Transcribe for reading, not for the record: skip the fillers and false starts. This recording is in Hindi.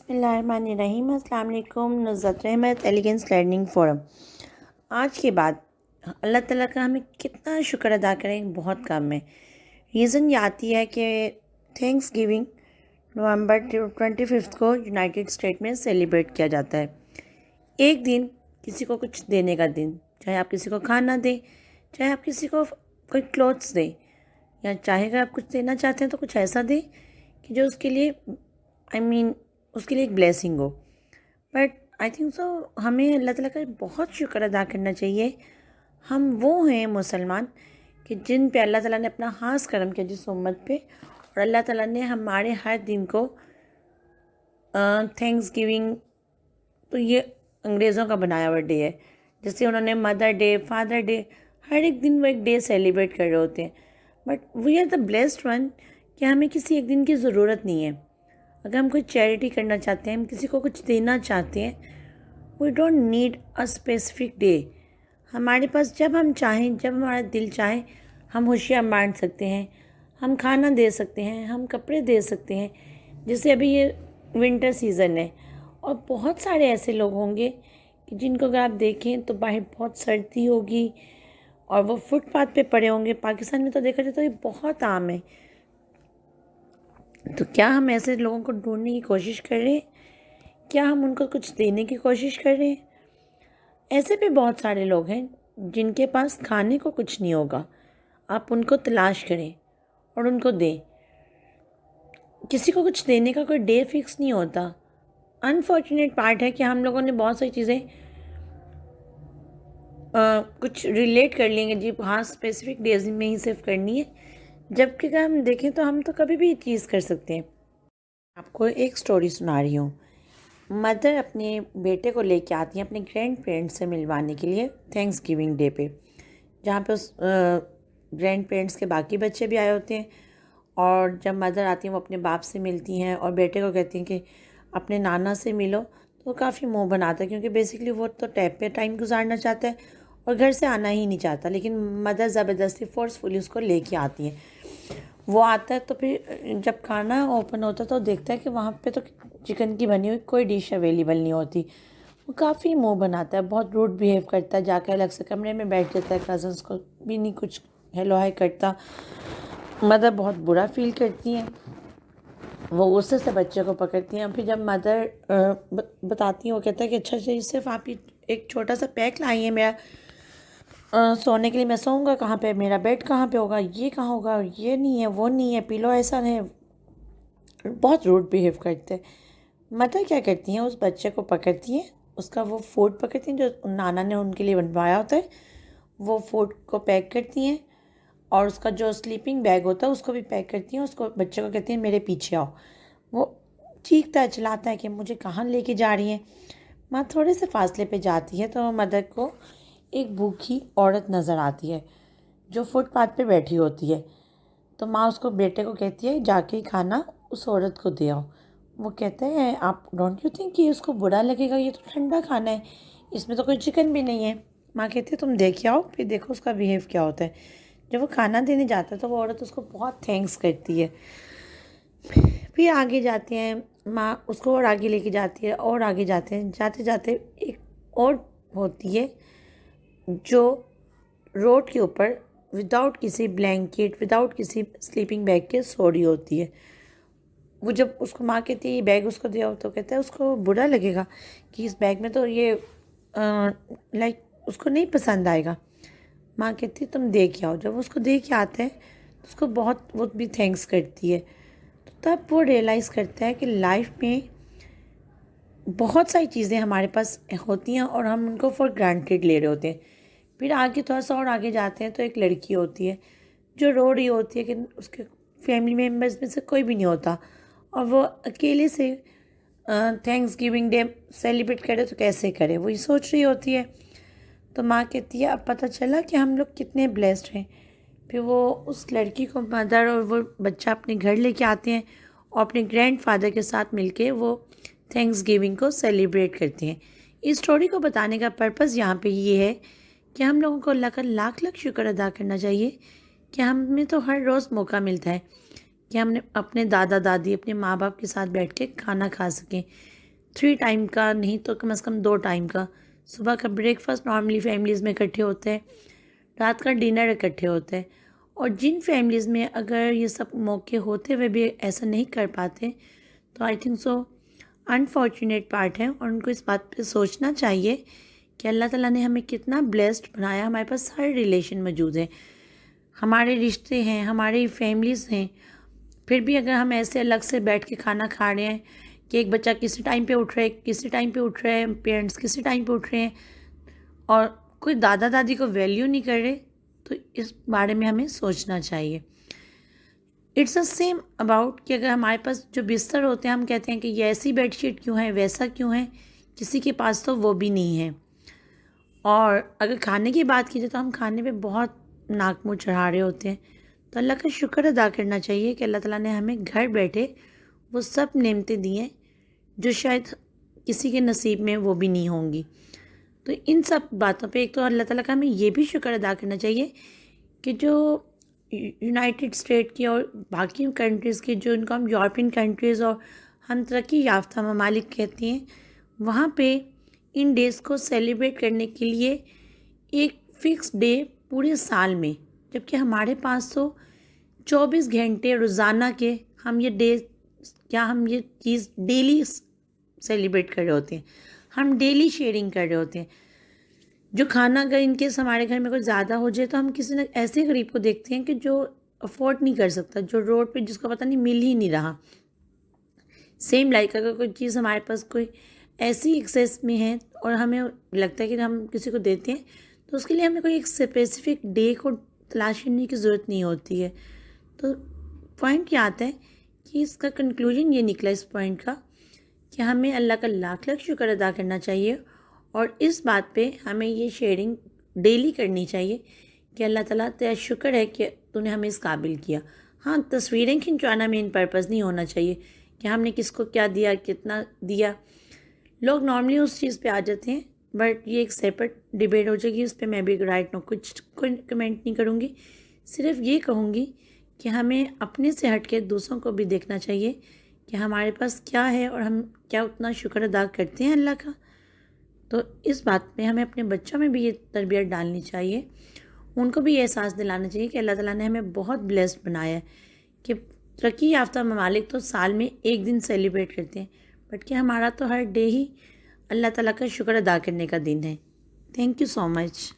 बिस्मिल्लाहिर्रहमानिर्रहीम। अस्सलाम वालेकुम। नुज़रत रहमत एलिगेंस लर्निंग फोरम। आज के बाद अल्लाह ताला का हमें कितना शुक्र अदा करें, बहुत कम है। रीज़न ये आती है कि थैंक्स गिविंग नवंबर 25 को यूनाइटेड स्टेट में सेलिब्रेट किया जाता है। एक दिन किसी को कुछ देने का दिन, चाहे आप किसी को खाना दें, चाहे आप किसी को कोई क्लोथ्स दें, या चाहे अगर आप कुछ देना चाहते हैं तो कुछ ऐसा दें कि जो उसके लिए उसके लिए एक ब्लेसिंग हो। बट आई थिंक सो हमें अल्लाह ताला का बहुत शुक्र अदा करना चाहिए। हम वो हैं मुसलमान कि जिन पे अल्लाह ताला ने अपना ख़ास करम किया, जिस उम्मत पे, और अल्लाह ताला ने हमारे हर दिन को थैंक्स गिविंग, तो ये अंग्रेज़ों का बनाया हुआ डे है। जैसे उन्होंने मदर डे, फादर डे, हर एक दिन वो एक डे सेलिब्रेट कर रहे होते हैं। But we are the blessed one कि हमें किसी एक दिन की ज़रूरत नहीं है। अगर हम कोई चैरिटी करना चाहते हैं, हम किसी को कुछ देना चाहते हैं, we don't need a specific day. हमारे पास जब हम चाहें, जब हमारा दिल चाहे, हम खुशियाँ बांट सकते हैं, हम खाना दे सकते हैं, हम कपड़े दे सकते हैं। जैसे अभी ये विंटर सीज़न है और बहुत सारे ऐसे लोग होंगे कि जिनको अगर आप देखें तो बाहर बहुत सर्दी होगी और वो फुटपाथ पे पड़े होंगे। पाकिस्तान में तो देखा जाए तो ये बहुत आम है। तो क्या हम ऐसे लोगों को ढूंढने की कोशिश कर रहे हैं? क्या हम उनको कुछ देने की कोशिश कर रहे हैं? ऐसे भी बहुत सारे लोग हैं जिनके पास खाने को कुछ नहीं होगा। आप उनको तलाश करें और उनको दें। किसी को कुछ देने का कोई डे फिक्स नहीं होता। अनफॉर्चुनेट पार्ट है कि हम लोगों ने बहुत सारी चीज़ें कुछ रिलेट कर लेंगे जी, हाँ स्पेसिफिक डेज में ही सिर्फ करनी है, जबकि अगर हम देखें तो हम तो कभी भी ये चीज़ कर सकते हैं। आपको एक स्टोरी सुना रही हूँ। मदर अपने बेटे को लेके आती हैं अपने ग्रैंड पेरेंट्स से मिलवाने के लिए थैंक्स गिविंग डे पे, जहाँ पे उस ग्रैंड पेरेंट्स के बाकी बच्चे भी आए होते हैं। और जब मदर आती हैं वो अपने बाप से मिलती हैं और बेटे को कहती हैं कि अपने नाना से मिलो, तो काफ़ी मुँह बनाता है, क्योंकि बेसिकली वो तो टैब पे टाइम गुजारना चाहता है और घर से आना ही नहीं चाहता। लेकिन मदर ज़बरदस्ती फोर्सफुली उसको लेके आती हैं। वो आता है तो फिर जब खाना ओपन होता है तो देखता है कि वहाँ पे तो चिकन की बनी हुई कोई डिश अवेलेबल नहीं होती। वो काफ़ी मुंह बनाता है, बहुत रूड बिहेव करता है, जाकर अलग से कमरे में बैठ जाता है, कज़न्स को भी नहीं कुछ हेलो हाय करता। मदर बहुत बुरा फील करती हैं, वो गुस्से से बच्चे को पकड़ती हैं। फिर जब मदर बताती हैं, वो कहता है कि अच्छा जी, सिर्फ आप ही एक छोटा सा पैक लाई है मेरा सोने के लिए, मैं सोऊंगा कहाँ पे, मेरा बेड कहाँ पे होगा, ये कहाँ होगा, ये नहीं है, वो नहीं है, पिलो ऐसा है। बहुत रूड बिहेव करते हैं। मदर क्या करती हैं, उस बच्चे को पकड़ती हैं, उसका वो फूड पकड़ती हैं जो नाना ने उनके लिए बनवाया होता है, वो फूड को पैक करती हैं और उसका जो स्लीपिंग बैग होता है उसको भी पैक करती हैं। उसको बच्चे को कहती हैं मेरे पीछे आओ। वो चीखता है, चिल्लाता है कि मुझे कहाँ लेके जा रही हैं। माँ थोड़े से फासले पे जाती है तो मदर को एक भूखी औरत नज़र आती है जो फुटपाथ पे बैठी होती है। तो माँ उसको, बेटे को कहती है जाके खाना उस औरत को दे आओ। वो कहते हैं आप डोंट यू थिंक कि उसको बुरा लगेगा, ये तो ठंडा खाना है, इसमें तो कोई चिकन भी नहीं है। माँ कहती है तुम देख आओ, फिर देखो उसका बिहेव क्या होता है। जब वो खाना देने जाता है तो वो औरत उसको बहुत थैंक्स करती है। फिर आगे जाते हैं, माँ उसको और आगे लेके जाती है और आगे जाते हैं। जाते जाते एक और होती है जो रोड के ऊपर विदाउट किसी ब्लैंकेट, विदाउट किसी स्लीपिंग बैग के सो रही होती है। वो जब उसको माँ कहती है ये बैग उसको दिया, तो कहता है उसको बुरा लगेगा कि इस बैग में तो ये लाइक उसको नहीं पसंद आएगा। माँ कहती है तुम दे के आओ। जब उसको दे के आते हैं तो उसको बहुत, वो भी थैंक्स करती है। तो तब वो रियलाइज़ करता है कि लाइफ में बहुत सारी चीज़ें हमारे पास होती हैं और हम उनको फॉर ग्रांटेड ले रहे होते हैं। फिर आगे थोड़ा सा और आगे जाते हैं तो एक लड़की होती है जो रो रही होती है कि उसके फैमिली मेम्बर्स में से कोई भी नहीं होता और वो अकेले से थैंक्स गिविंग डे सेलिब्रेट करे तो कैसे करे, वही सोच रही होती है। तो माँ कहती है अब पता चला कि हम लोग कितने ब्लेस्ड हैं। फिर वो उस लड़की को, मदर और वो बच्चा अपने घर लेके आते हैं और अपने ग्रैंडफादर के साथ मिलके वो थैंक्स गिविंग को सेलिब्रेट करते हैं। इस स्टोरी को बताने का पर्पज़ यहाँ पे ये है कि हम लोगों को अल्लाह का लाख लाख शुक्र अदा करना चाहिए कि हमें तो हर रोज़ मौका मिलता है कि हमने अपने दादा दादी, अपने माँ बाप के साथ बैठ के खाना खा सकें। 3 टाइम का नहीं तो कम से कम 2 टाइम का। सुबह का ब्रेकफास्ट नॉर्मली फैमिलीज़ में इकट्ठे होते हैं, रात का डिनर इकट्ठे होते हैं। और जिन फैमिलीज़ में अगर ये सब मौके होते हुए भी ऐसा नहीं कर पाते, तो I think so unfortunate part है, और उनको इस बात पे सोचना चाहिए कि अल्लाह ताला ने हमें कितना ब्लेस्ड बनाया। हमारे पास हर रिलेशन मौजूद है, हमारे रिश्ते हैं, हमारी फैमिलीज़ हैं। फिर भी अगर हम ऐसे अलग से बैठ के खाना खा रहे हैं कि एक बच्चा किसी टाइम पे उठ रहा है, किसी टाइम पे उठ रहे हैं, पेरेंट्स किसी टाइम पे उठ रहे हैं, और कोई दादा दादी को वैल्यू नहीं कर रहे, तो इस बारे में हमें सोचना चाहिए। इट्स द सेम अबाउट कि अगर हमारे पास जो बिस्तर होते हैं, हम कहते हैं कि ये ऐसी बेडशीट क्यों है, वैसा क्यों है, किसी के पास तो वो भी नहीं है। और अगर खाने की बात की जाए तो हम खाने पे बहुत नाक मुँह चढ़ा रहे होते हैं, तो अल्लाह का शुक्र अदा करना चाहिए कि अल्लाह ताला ने हमें घर बैठे वो सब नेमतें दी हैं जो शायद किसी के नसीब में वो भी नहीं होंगी। तो इन सब बातों पे एक तो अल्लाह ताला का हमें ये भी शुक्र अदा करना चाहिए कि जो यूनाइटेड स्टेट की और बाकी कंट्रीज़ की, जो इनको हम यूरोपियन कंट्रीज़ और हम तरक्की याफ्ता ममालिक कहते हैं, वहाँ पे इन डेज़ को सेलिब्रेट करने के लिए एक फ़िक्स डे पूरे साल में, जबकि हमारे पास तो 24 घंटे रोज़ाना के हम ये डे, क्या हम ये चीज़ डेली सेलिब्रेट कर रहे होते हैं, हम डेली शेयरिंग कर रहे होते हैं। जो खाना अगर इनकेस हमारे घर में कुछ ज़्यादा हो जाए तो हम किसी न ऐसे गरीब को देखते हैं कि जो अफोर्ड नहीं कर सकता, जो रोड पे जिसको पता नहीं मिल ही नहीं रहा। सेम लाइक अगर कोई चीज़ हमारे पास कोई ऐसी एक्सेस में है और हमें लगता है कि हम किसी को देते हैं, तो उसके लिए हमें कोई एक स्पेसिफिक डे को तलाश करने की ज़रूरत नहीं होती है। तो पॉइंट क्या आता है कि इसका कंक्लूजन ये निकला इस पॉइंट का कि हमें अल्लाह का लाख लाख शुक्र अदा करना चाहिए, और इस बात पे हमें ये शेयरिंग डेली करनी चाहिए कि अल्लाह ताला तेरा शुक्र है कि तूने हमें इस काबिल किया। हाँ, तस्वीरें खिंचवाना मेन पर्पज़ नहीं होना चाहिए कि हमने किसको क्या दिया, कितना दिया। लोग नॉर्मली उस चीज़ पे आ जाते हैं, बट ये एक सेपरेट डिबेट हो जाएगी, उस पर मैं भी राइट नो कुछ कमेंट नहीं करूँगी। सिर्फ ये कहूँगी कि हमें अपने से हट के दूसरों को भी देखना चाहिए कि हमारे पास क्या है और हम क्या उतना शुक्र अदा करते हैं अल्लाह का। तो इस बात में हमें अपने बच्चों में भी ये तरबियत डालनी चाहिए, उनको भी ये एहसास दिलाना चाहिए कि अल्लाह ताला ने हमें बहुत ब्लेस्ड बनाया है कि तरक्की याफ्ता ममालिक तो साल में एक दिन सेलिब्रेट करते हैं, बट कि हमारा तो हर डे ही अल्लाह ताला का शुक्र अदा करने का दिन है। Thank you so much.